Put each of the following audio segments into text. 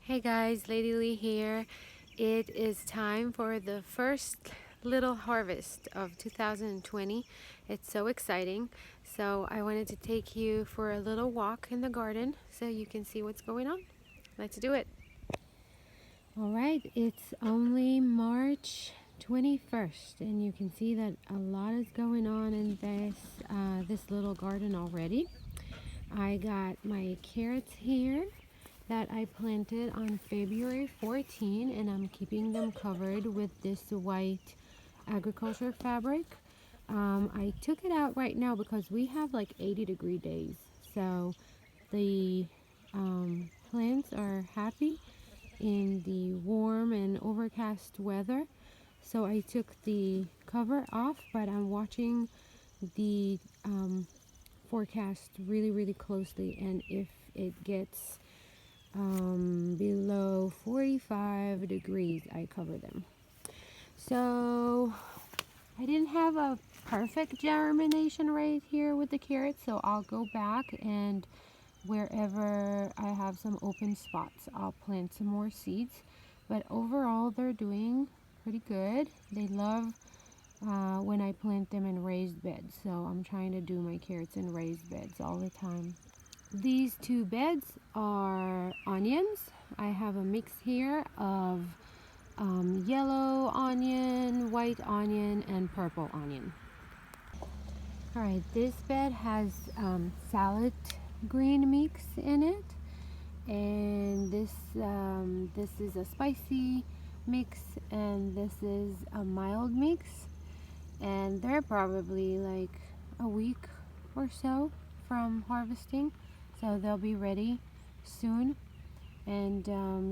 Hey guys, Lady Lee here. It is time for the first little harvest of 2020. It's so exciting. So I wanted to take you for a little walk in the garden so you can see what's going on. Let's do it. All right, it's only March 21st and you can see that a lot is going on in this little garden already. I got my carrots here that I planted on February 14, and I'm keeping them covered with this white agriculture fabric. I took it out right now because we have like 80-degree days, so the plants are happy in the warm and overcast weather. So I took the cover off, but I'm watching the forecast really closely, and if it gets below 45 degrees, I cover them. So I didn't have a perfect germination rate here with the carrots, so I'll go back and wherever I have some open spots, I'll plant some more seeds. But overall, they're doing pretty good. They love when I plant them in raised beds, so I'm trying to do my carrots in raised beds all the time. These two beds are onions. I have a mix here of yellow onion, white onion, and purple onion. Alright, this bed has salad green mix in it, and this is a spicy mix, and this is a mild mix, and they're probably like a week or so from harvesting, so they'll be ready soon. And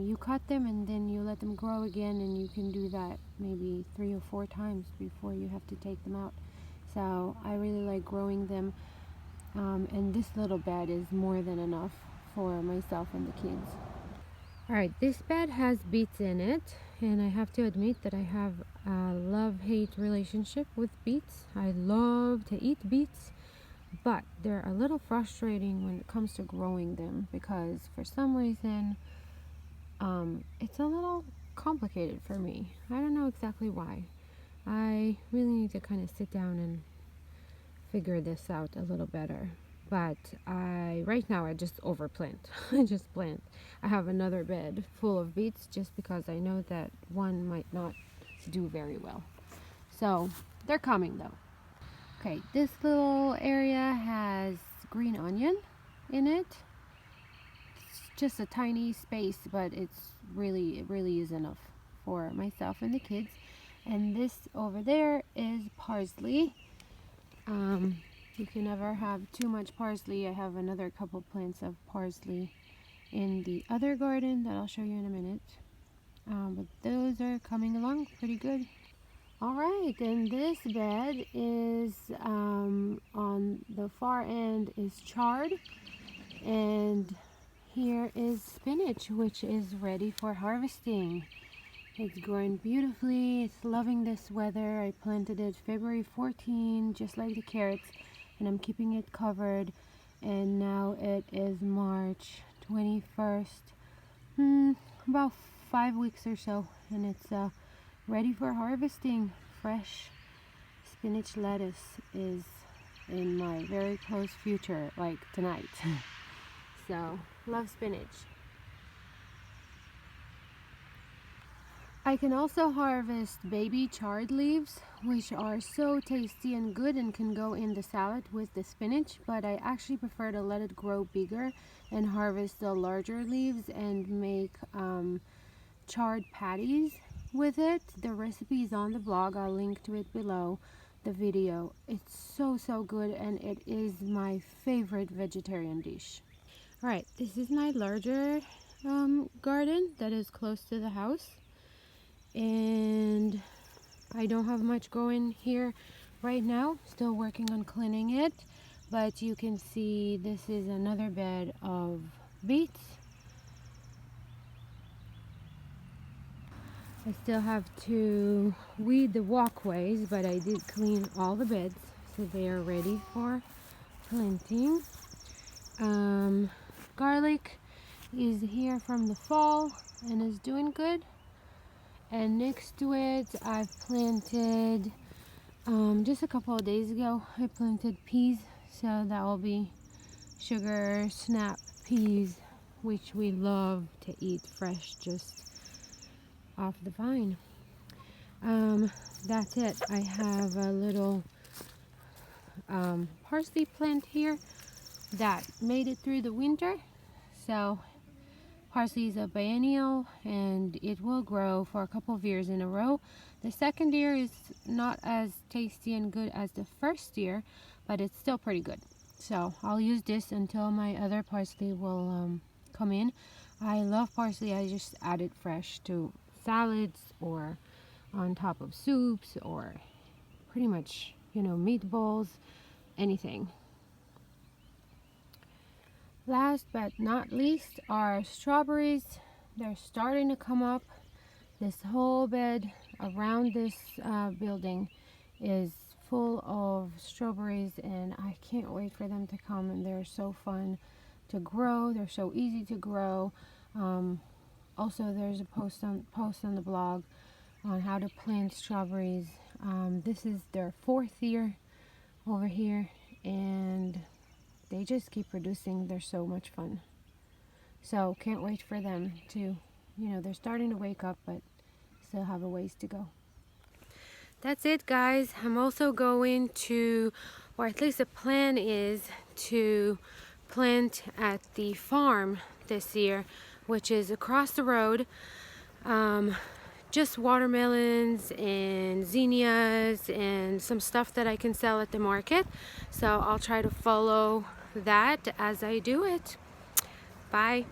you cut them and then you let them grow again, and you can do that maybe 3 or 4 times before you have to take them out. So I really like growing them, and this little bed is more than enough for myself and the kids. Alright, this bed has beets in it, and I have to admit that I have a love-hate relationship with beets. I love to eat beets, but they're a little frustrating when it comes to growing them because for some reason it's a little complicated for me. I don't know exactly why. I really need to kind of sit down and figure this out a little better. But right now I just overplant. I just plant. I have another bed full of beets just because I know that one might not do very well. So they're coming though. Okay, this little area has green onion in it. It's just a tiny space, but it really is enough for myself and the kids. And this over there is parsley. You can never have too much parsley. I have another couple plants of parsley in the other garden that I'll show you in a minute. But those are coming along pretty good. Alright, and this bed is on the far end is chard, and here is spinach, which is ready for harvesting. It's growing beautifully. It's loving this weather. I planted it February 14, just like the carrots, and I'm keeping it covered. And now it is March 21st, about 5 weeks or so, and it's ready for harvesting. Fresh spinach lettuce is in my very close future, like tonight. So, love spinach. I can also harvest baby chard leaves, which are so tasty and good and can go in the salad with the spinach, but I actually prefer to let it grow bigger and harvest the larger leaves and make chard patties with it. The recipe is on the blog. I'll link to it below the video. It's so good, and it is my favorite vegetarian dish. Alright, this is my larger garden that is close to the house, and I don't have much going here right now. Still working on cleaning it, but you can see this is another bed of beets. I still have to weed the walkways, but I did clean all the beds, so they are ready for planting. Garlic is here from the fall and is doing good. And next to it, I've planted, just a couple of days ago, I planted peas. So that will be sugar snap peas, which we love to eat fresh, just off the vine. That's it. I have a little parsley plant here that made it through the winter. So parsley is a biennial and it will grow for a couple of years in a row. The second year is not as tasty and good as the first year, but it's still pretty good. So I'll use this until my other parsley will come in. I love parsley. I just add it fresh to salads or on top of soups or pretty much, meatballs, anything. Last but not least are strawberries. They're starting to come up. This whole bed around this building is full of strawberries, and I can't wait for them to come. And they're so fun to grow. They're so easy to grow. Also, there's a post on the blog on how to plant strawberries. This is their 4th year over here, and they just keep producing. They're so much fun. So can't wait for them to, they're starting to wake up, but still have a ways to go. That's it, guys. I'm also going to, or at least the plan is to plant at the farm this year, which is across the road. Just watermelons and zinnias and some stuff that I can sell at the market. So I'll try to follow that as I do it. Bye.